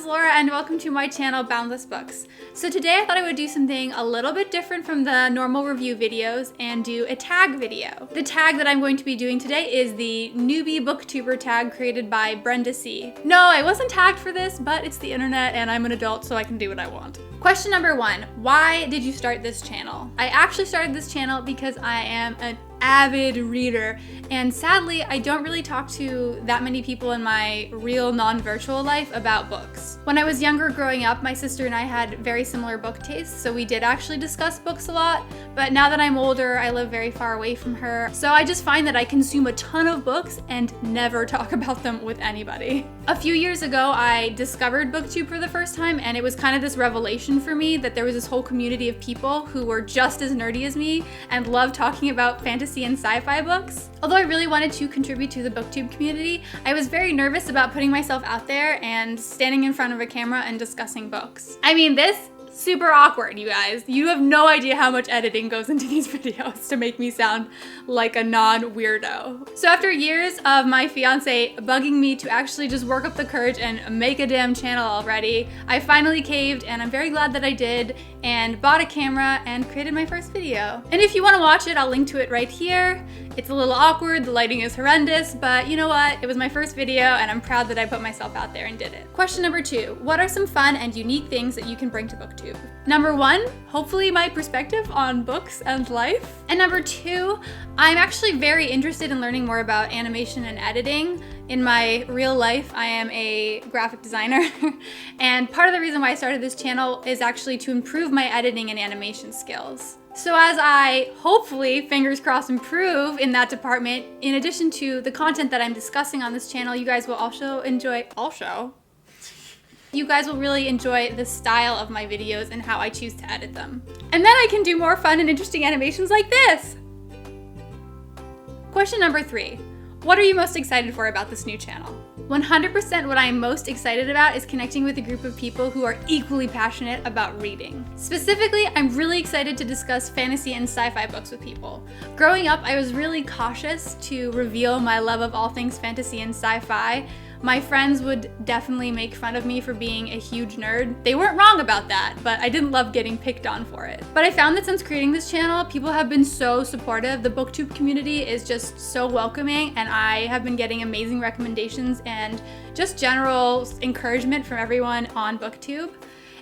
Laura and welcome to my channel, Boundless Books. So today I thought I would do something a little bit different from the normal review videos and do a tag video. The tag that I'm going to be doing today is the Newbie Booktuber tag created by Brenda C. No, I wasn't tagged for this, but it's the internet and I'm an adult so I can do what I want. Question number 1, why did you start this channel? I actually started this channel because I am an avid reader, and sadly I don't really talk to that many people in my real non-virtual life about books. When I was younger growing up, my sister and I had very similar book tastes, so we did actually discuss books a lot, but now that I'm older, I live very far away from her, so I just find that I consume a ton of books and never talk about them with anybody. A few years ago, I discovered Booktube for the first time, and it was kind of this revelation for me that there was this whole community of people who were just as nerdy as me and loved talking about fantasy and sci-fi books. Although I really wanted to contribute to the booktube community, I was very nervous about putting myself out there and standing in front of a camera and discussing books. I mean, this super awkward, you guys. You have no idea how much editing goes into these videos to make me sound like a non-weirdo. So after years of my fiance bugging me to actually just work up the courage and make a damn channel already, I finally caved, and I'm very glad that I did, and bought a camera and created my first video. And if you want to watch it, I'll link to it right here. It's a little awkward, the lighting is horrendous, but you know what? It was my first video and I'm proud that I put myself out there and did it. Question number 2, what are some fun and unique things that you can bring to Booktube? Number 1, hopefully my perspective on books and life. And number 2, I'm actually very interested in learning more about animation and editing. In my real life, I am a graphic designer, and part of the reason why I started this channel is actually to improve my editing and animation skills. So as I hopefully, fingers crossed, improve in that department, in addition to the content that I'm discussing on this channel, you guys will also enjoy, you guys will really enjoy the style of my videos and how I choose to edit them. And then I can do more fun and interesting animations like this. Question number 3. What are you most excited for about this new channel? 100% what I am most excited about is connecting with a group of people who are equally passionate about reading. Specifically, I'm really excited to discuss fantasy and sci-fi books with people. Growing up, I was really cautious to reveal my love of all things fantasy and sci-fi. My friends would definitely make fun of me for being a huge nerd. They weren't wrong about that, but I didn't love getting picked on for it. But I found that since creating this channel, people have been so supportive. The booktube community is just so welcoming, and I have been getting amazing recommendations and just general encouragement from everyone on Booktube.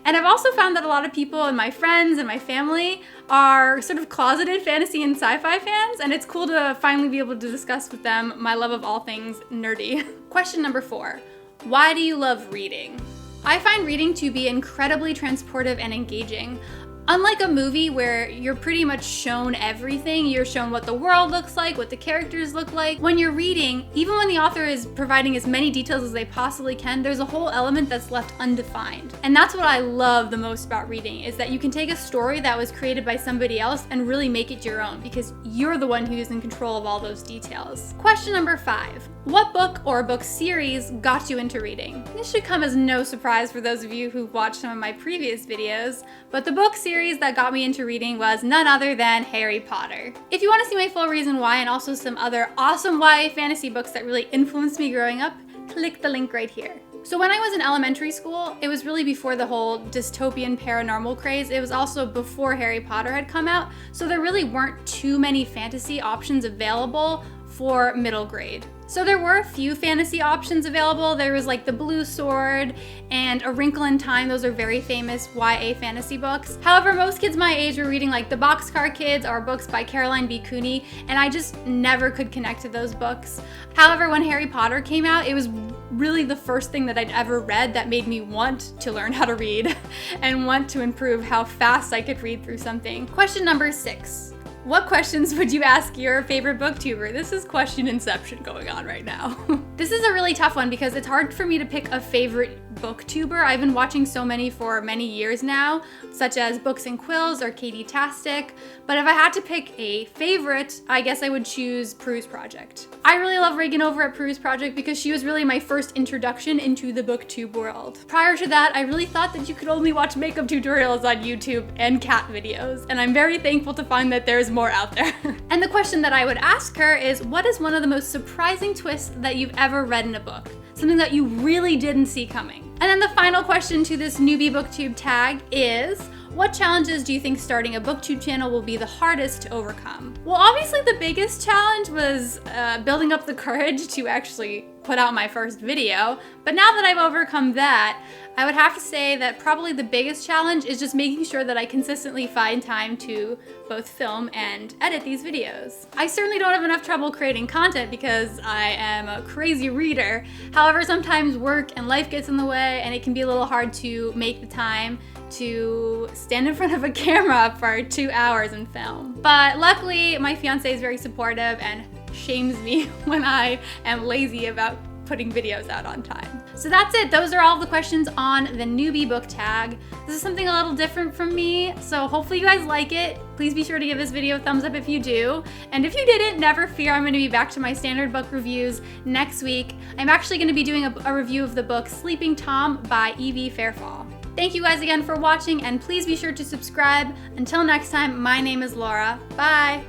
And I've also found that a lot of people and my friends and my family are sort of closeted fantasy and sci-fi fans, and it's cool to finally be able to discuss with them my love of all things nerdy. Question number 4, why do you love reading? I find reading to be incredibly transportive and engaging. Unlike a movie where you're pretty much shown everything, you're shown what the world looks like, what the characters look like. When you're reading, even when the author is providing as many details as they possibly can, there's a whole element that's left undefined. And that's what I love the most about reading, is that you can take a story that was created by somebody else and really make it your own, because you're the one who's in control of all those details. Question number 5, what book or book series got you into reading? This should come as no surprise for those of you who've watched some of my previous videos, but the book series that got me into reading was none other than Harry Potter. If you want to see my full reason why and also some other awesome YA fantasy books that really influenced me growing up, click the link right here. So when I was in elementary school, it was really before the whole dystopian paranormal craze. It was also before Harry Potter had come out, so there really weren't too many fantasy options available for middle grade. So there were a few fantasy options available. There was like The Blue Sword and A Wrinkle in Time. Those are very famous YA fantasy books. However, most kids my age were reading like The Boxcar Kids or books by Caroline B. Cooney, and I just never could connect to those books. However, when Harry Potter came out, it was really the first thing that I'd ever read that made me want to learn how to read and want to improve how fast I could read through something. Question number 6. What questions would you ask your favorite booktuber? This is question inception going on right now. This is a really tough one because it's hard for me to pick a favorite booktuber. I've been watching so many for many years now, such as Books and Quills or Katie Tastic, but if I had to pick a favorite, I guess I would choose Prue's Project. I really love Reagan over at Prue's Project because she was really my first introduction into the booktube world. Prior to that, I really thought that you could only watch makeup tutorials on YouTube and cat videos, and I'm very thankful to find that there's more out there. And the question that I would ask her is, what is one of the most surprising twists that you've ever read in a book? something that you really didn't see coming. And then the final question to this newbie booktube tag is, what challenges do you think starting a booktube channel will be the hardest to overcome? Well, obviously the biggest challenge was building up the courage to actually put out my first video. But now that I've overcome that, I would have to say that probably the biggest challenge is just making sure that I consistently find time to both film and edit these videos. I certainly don't have enough trouble creating content because I am a crazy reader. However, sometimes work and life gets in the way and it can be a little hard to make the time to stand in front of a camera for 2 hours and film. But luckily, my fiance is very supportive and shames me when I am lazy about putting videos out on time. So that's it. Those are all the questions on the newbie book tag. This is something a little different from me, so hopefully you guys like it. Please be sure to give this video a thumbs up if you do. And if you didn't, never fear, I'm gonna be back to my standard book reviews next week. I'm actually gonna be doing a review of the book Sleeping Tom by E.V. Fairfall. Thank you guys again for watching, and please be sure to subscribe. Until next time, my name is Laura. Bye.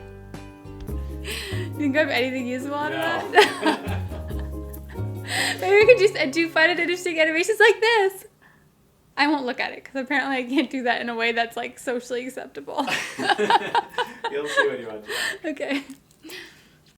You think I have anything useful out of that? Maybe we could just do fun and interesting animations like this. I won't look at it because apparently I can't do that in a way that's like socially acceptable. You'll see what you want to. Okay.